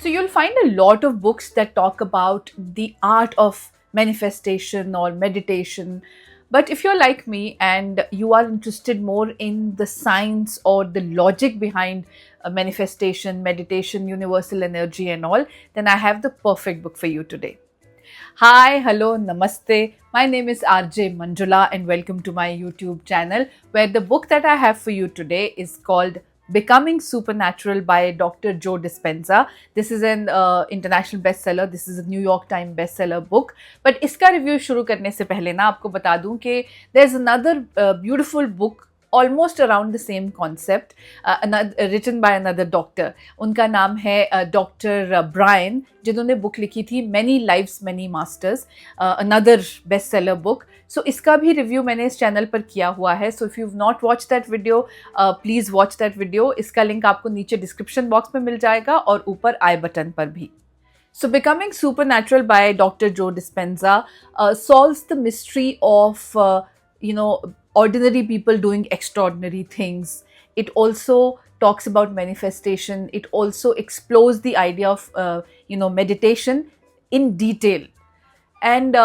So you'll find a lot of books that talk about the art of manifestation or meditation. But if you're like me and you are interested more in the science or the logic behind manifestation, meditation, universal energy, and all, then I have the perfect book for you today. Hi, hello, namaste. My name is RJ Manjula, and welcome to my YouTube channel, where the book that I have for you today is called Becoming Supernatural by Dr. Joe Dispenza. This is an international bestseller. This is a New York Times bestseller book. But इसका review शुरू करने से पहले ना आपको बता दूं कि there's another beautiful book almost around the same concept, written by another doctor. उनका नाम है डॉक्टर ब्रायन, जिन्होंने बुक लिखी थी many lives many masters, another best seller book. So इसका भी रिव्यू मैंने इस चैनल पर किया हुआ है. So if you not watch that video, please watch that video. इसका लिंक आपको नीचे डिस्क्रिप्शन बॉक्स में मिल जाएगा और ऊपर आई बटन पर भी. So, Becoming Supernatural by Dr. Joe Dispenza solves the mystery of, ordinary people doing extraordinary things. It also talks about manifestation. It also explores the idea of, meditation in detail. And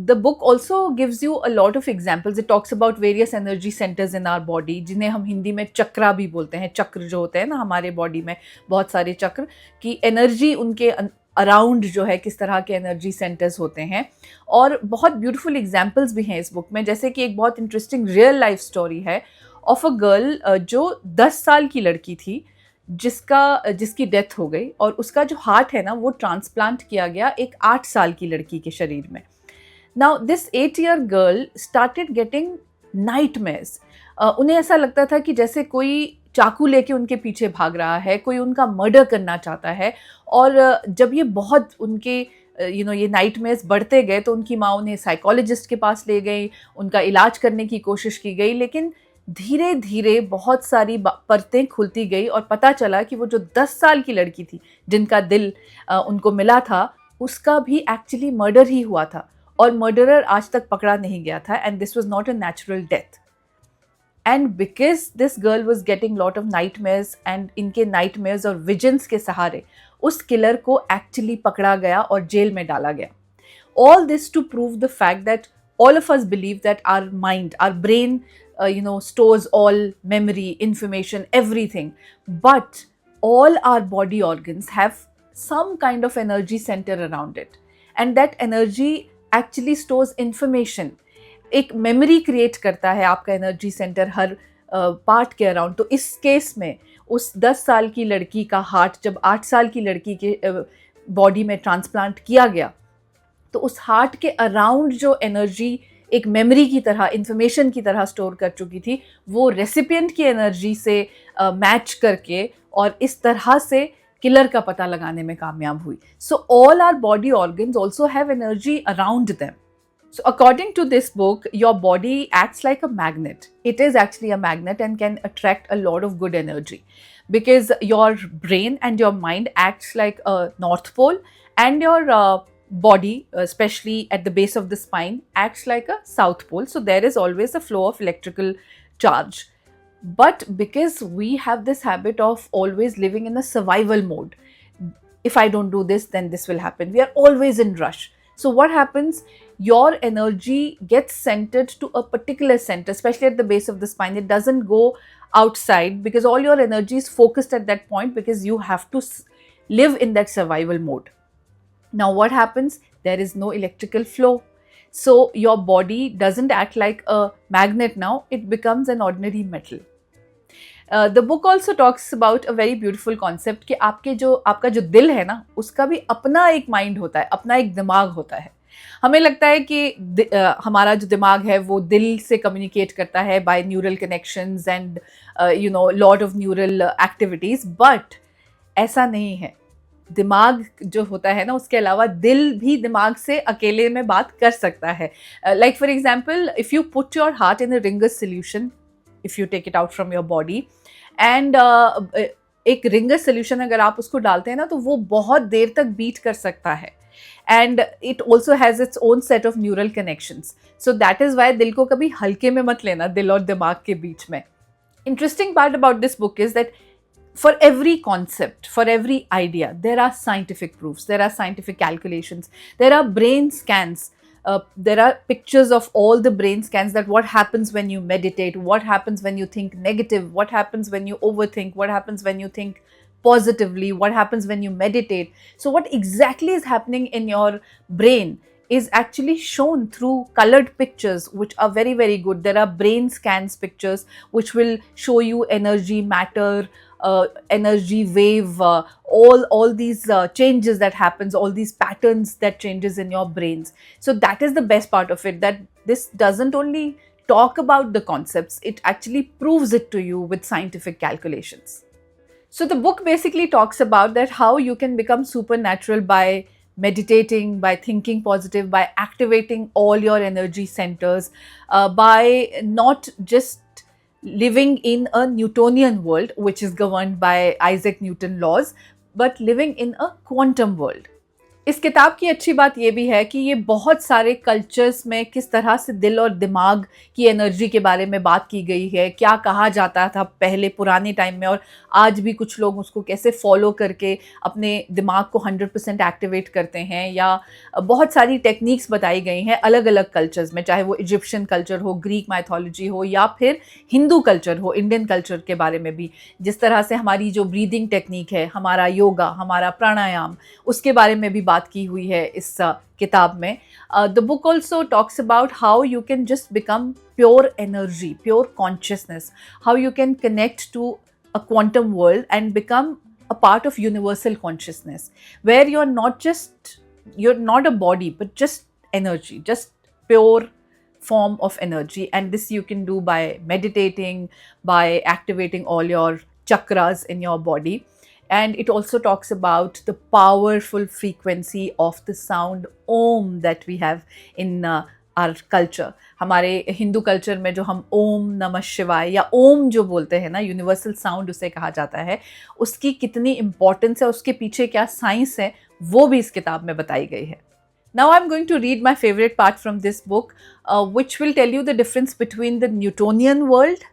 the book also gives you a lot of examples. It talks about various energy centers in our body, जिन्हें हम हिंदी में चक्रा भी बोलते हैं. चक्र जो होते हैं ना हमारे बॉडी में, बहुत सारे चक्र की एनर्जी उनके अराउंड जो है किस तरह के एनर्जी सेंटर्स होते हैं. और बहुत ब्यूटीफुल एग्जाम्पल्स भी हैं इस बुक में. जैसे कि एक बहुत इंटरेस्टिंग रियल लाइफ स्टोरी है ऑफ अ गर्ल जो 10 साल की लड़की थी, जिसकी डेथ हो गई और उसका जो हार्ट है ना वो ट्रांसप्लांट किया गया एक 8 साल की लड़की के शरीर में. Now this 8-year girl started getting nightmares. उन्हें ऐसा लगता था कि जैसे कोई चाकू लेके उनके पीछे भाग रहा है, कोई उनका मर्डर करना चाहता है. और जब ये बहुत उनके ये नाइटमेयर्स बढ़ते गए तो उनकी माँ उन्हें साइकोलॉजिस्ट के पास ले गई, उनका इलाज करने की कोशिश की गई. लेकिन धीरे धीरे बहुत सारी परतें खुलती गई और पता चला कि वो जो 10 साल की लड़की थी जिनका दिल उनको मिला था, उसका भी एक्चुअली मर्डर ही हुआ था और मर्डरर आज तक पकड़ा नहीं गया था. And this was not a natural death. And because this girl was getting lot of nightmares and इनके नाइटमेयर्स और विजन्स के सहारे उस किलर को एक्चुअली पकड़ा गया और जेल में डाला गया. All this to prove the fact that all of us believe that our mind, our brain, stores all memory, information, everything. But all our body organs have some kind of energy center around it. And that energy actually stores information. एक memory create करता है आपका energy centre हर part के around. तो इस case में उस 10 साल की लड़की का हार्ट जब 8 साल की लड़की के बॉडी में ट्रांसप्लांट किया गया, तो उस हार्ट के अराउंड जो एनर्जी एक मेमोरी की तरह, इंफॉर्मेशन की तरह स्टोर कर चुकी थी, वो रेसिपिएंट की एनर्जी से मैच करके और इस तरह से किलर का पता लगाने में कामयाब हुई. So all our body organs also have energy around them. So according to this book, your body acts like a magnet. It is actually a magnet and can attract a lot of good energy because your brain and your mind acts like a north pole, and your body, especially at the base of the spine, acts like a south pole. So there is always a flow of electrical charge. But because we have this habit of always living in a survival mode, if I don't do this, then this will happen. We are always in rush. So what happens? Your energy gets centered to a particular center, especially at the base of the spine. It doesn't go outside because all your energy is focused at that point because you have to live in that survival mode. Now what happens? There is no electrical flow. So your body doesn't act like a magnet now. It becomes an ordinary metal. The book also talks about a very beautiful concept कि आपका जो दिल है ना, उसका भी अपना एक माइंड होता है, अपना एक दिमाग होता है. हमें लगता है कि हमारा जो दिमाग है वो दिल से कम्युनिकेट करता है by neural connections and lot of neural activities. But ऐसा नहीं है. दिमाग जो होता है ना, उसके अलावा दिल भी दिमाग से अकेले में बात कर सकता है. Like for example, if you put your heart in a Ringer's solution, if you take it out from your body and एक रिंगस सोल्यूशन अगर आप उसको डालते हैं ना, तो वो बहुत देर तक बीट कर सकता है. And it also has its own set of neural connections. So that is why दिल को कभी हल्के में मत लेना, दिल और दिमाग के बीच में. Interesting part about this book is that For every concept, for every idea, there are scientific proofs, there are scientific calculations, there are brain scans. There are pictures of all the brain scans, that what happens when you meditate, what happens when you think negative, what happens when you overthink, what happens when you think positively, what happens when you meditate. So what exactly is happening in your brain is actually shown through colored pictures, which are very, very good. There are brain scans pictures which will show you energy, matter, energy wave, all these changes that happens, all these patterns that changes in your brains. So that is the best part of it, that this doesn't only talk about the concepts, it actually proves it to you with scientific calculations. So the book basically talks about that how you can become supernatural by meditating, by thinking positive, by activating all your energy centers, by not just living in a Newtonian world, which is governed by Isaac Newton laws, but living in a quantum world. इस किताब की अच्छी बात ये भी है कि ये बहुत सारे कल्चर्स में किस तरह से दिल और दिमाग की एनर्जी के बारे में बात की गई है, क्या कहा जाता था पहले पुराने टाइम में, और आज भी कुछ लोग उसको कैसे फॉलो करके अपने दिमाग को 100% एक्टिवेट करते हैं, या बहुत सारी टेक्निक्स बताई गई हैं अलग अलग कल्चर्स में, चाहे वो इजिप्शियन कल्चर हो, ग्रीक माइथोलॉजी हो, या फिर हिंदू कल्चर हो, इंडियन कल्चर के बारे में भी, जिस तरह से हमारी जो ब्रीदिंग टेक्निक है, हमारा योगा, हमारा प्राणायाम, उसके बारे में भी बात की हुई है इस किताब में. The book also talks about how you can just become pure energy, pure consciousness, how you can connect to a quantum world and become a part of universal consciousness, where you're not a body but just energy, just pure form of energy. And this you can do by meditating, by activating all your chakras in your body. And it also talks about the powerful frequency of the sound Om that we have in our culture. हमारे Hindu culture में जो हम ओम नमः शिवाय या ओम जो बोलते हैं ना, यूनिवर्सल साउंड उसे कहा जाता है, उसकी कितनी इंपॉर्टेंस है, उसके पीछे क्या साइंस है, वो भी इस किताब में बताई गई है. Now I'm going to read my favorite part from this book, which will tell you the difference between the Newtonian world,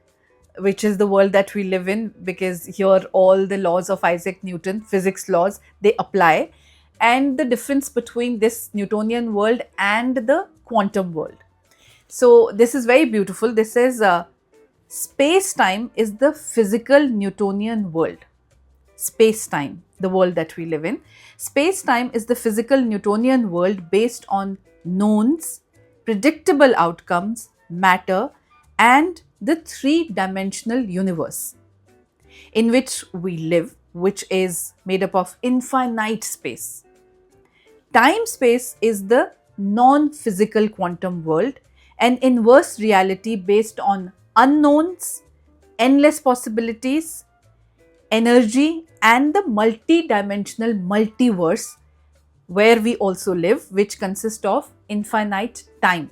which is the world that we live in, because here all the laws of Isaac Newton, physics laws, they apply, and the difference between this Newtonian world and the quantum world. So this is very beautiful. This says space-time is the physical Newtonian world. Space-time, the world that we live in. Space-time is the physical Newtonian world based on knowns, predictable outcomes, matter, and the three-dimensional universe in which we live, which is made up of infinite space. Time-space is the non-physical quantum world, an inverse reality based on unknowns, endless possibilities, energy, and the multi-dimensional multiverse where we also live, which consists of infinite time.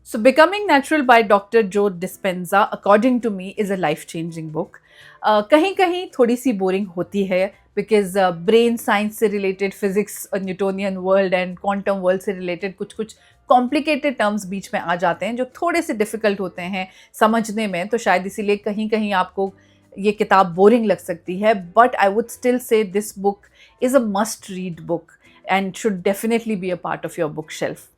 So Becoming Natural by Dr. Joe Dispenza, according to me, is a life-changing book. कहीं कहीं थोड़ी सी boring होती है, because brain science से related, physics, Newtonian world and quantum world से related कुछ कुछ complicated terms बीच में आ जाते हैं जो थोड़े से डिफ़िकल्ट होते हैं समझने में, तो शायद इसीलिए कहीं कहीं आपको ये किताब बोरिंग लग सकती है. But I would still say this book is a must read book and should definitely be a part of your bookshelf.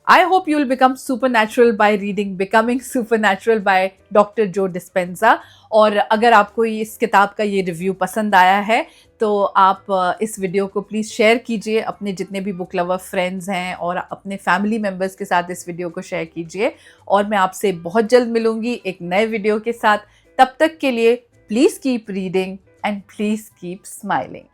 I hope you will become supernatural by reading Becoming Supernatural by Dr. Joe Dispenza. और अगर आपको इस किताब का ये review पसंद आया है तो आप इस वीडियो को प्लीज़ शेयर कीजिए अपने जितने भी बुक लवर फ्रेंड्स हैं, और अपने फैमिली मेम्बर्स के साथ इस वीडियो को शेयर कीजिए. और मैं आपसे बहुत जल्द मिलूँगी एक नए वीडियो के साथ. तब तक के लिए please keep reading and please keep smiling.